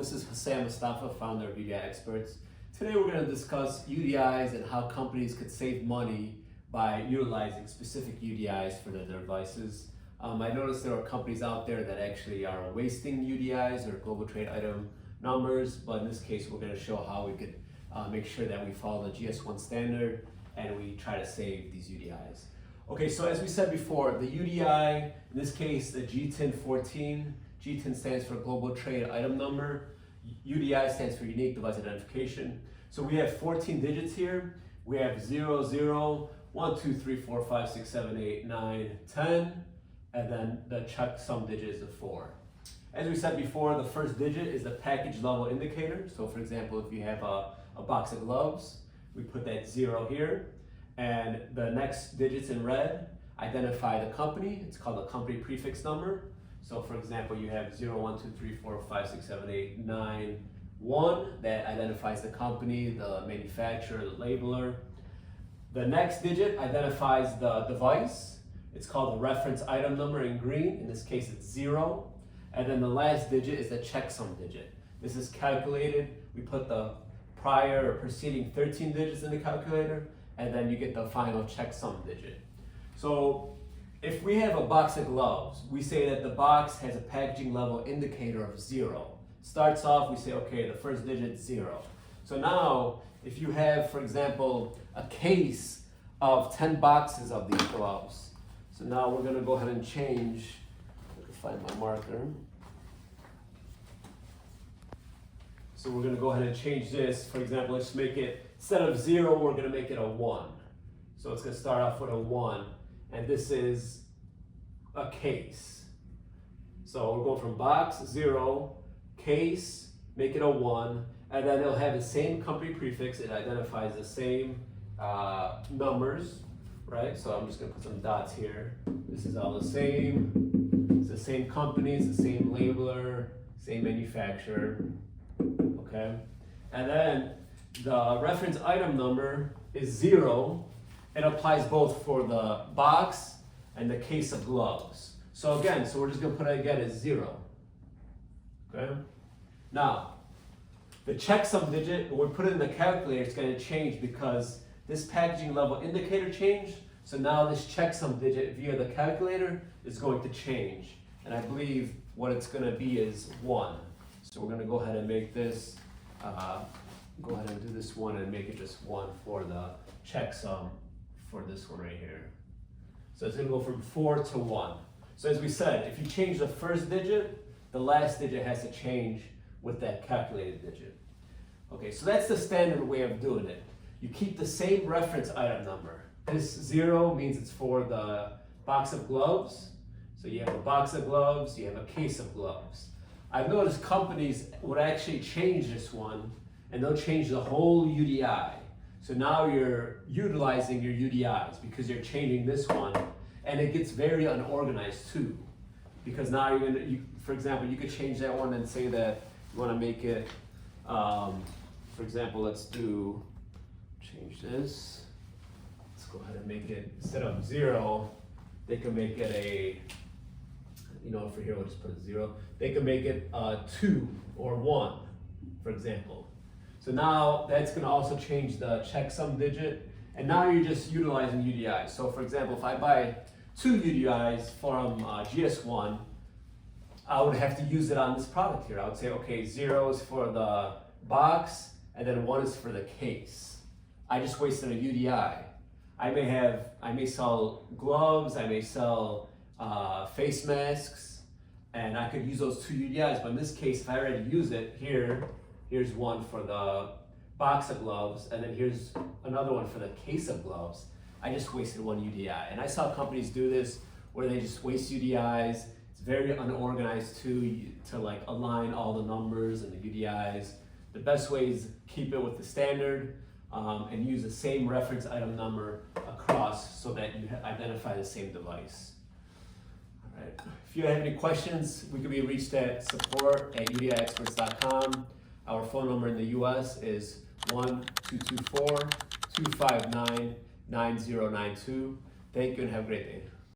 this is Hassan Mustafa, founder of UDI Experts. Today we're going to discuss UDIs and how companies could save money by utilizing specific UDIs for their devices. I noticed there are companies out there that actually are wasting UDIs or global trade item numbers, but in this case we're going to show how we could make sure that we follow the GS1 standard and we try to save these UDIs. Okay, so as we said before, the UDI, in this case the GTIN 14, GTIN stands for Global Trade Item Number, UDI stands for Unique Device Identification. So we have 14 digits here. We have 0, 0, 1, 2, 3, 4, 5, 6, 7, 8, 9, 10, and then the checksum digit is a 4. As we said before, the first digit is the package level indicator. So for example, if you have a box of gloves, we put that 0 here, and the next digits in red identify the company. It's called the company prefix number. So for example, you have 0, 1, 2, 3, 4, 5, 6, 7, 8, 9, 1. That identifies the company, the manufacturer, the labeler. The next digit identifies the device. It's called the reference item number in green. In this case, it's 0. And then the last digit is the checksum digit. This is calculated. We put the prior or preceding 13 digits in the calculator, and then you get the final checksum digit. So if we have a box of gloves, we say that the box has a packaging level indicator of 0. Starts off, we say, okay, the first digit is 0. So now, if you have, for example, a case of 10 boxes of these gloves, so now we're gonna go ahead and change, I can find my marker. So we're gonna go ahead and change this. For example, let's make it, instead of 0, we're gonna make it a 1. So it's gonna start off with a 1. And this is a case. So we're going from box, 0, case, make it a 1, and then it'll have the same company prefix. It identifies the same numbers, right? So I'm just gonna put some dots here. This is all the same. It's the same company, it's the same labeler, same manufacturer, okay? And then the reference item number is 0. It applies both for the box and the case of gloves. So again, so we're just gonna put it again as 0. Okay? Now, the checksum digit, when we put it in the calculator, it's gonna change because this packaging level indicator changed. So now this checksum digit via the calculator is going to change. And I believe what it's gonna be is 1. So we're gonna go ahead and make this, go ahead and do this 1 and make it just 1 for the checksum. For this one right here. So it's gonna go from 4 to 1. So as we said, if you change the first digit, the last digit has to change with that calculated digit. Okay, so that's the standard way of doing it. You keep the same reference item number. This 0 means it's for the box of gloves. So you have a box of gloves, you have a case of gloves. I've noticed companies would actually change this one, and they'll change the whole UDI. So now you're utilizing your UDIs because you're changing this one, and it gets very unorganized too. Because now you're gonna, for example, you could change that one and say that you want to make it, for example, let's change this. Let's go ahead and make it, instead of 0, they can make it a, for here we'll just put a 0. They can make it 2 or 1, for example. So now that's going to also change the checksum digit, and now you're just utilizing UDIs. So for example, if I buy 2 UDIs from GS1, I would have to use it on this product here. I would say, okay, 0 is for the box, and then 1 is for the case. I just wasted a UDI. I may sell gloves, I may sell face masks, and I could use those 2 UDIs, but in this case, if I already use it here, here's one for the box of gloves, and then here's another one for the case of gloves. I just wasted 1 UDI. And I saw companies do this where they just waste UDIs. It's very unorganized too, to like align all the numbers and the UDIs. The best way is keep it with the standard and use the same reference item number across so that you identify the same device. All right. If you have any questions, we can be reached at support@UDIexperts.com. Our phone number in the US is 1-224-259-9092. Thank you and have a great day.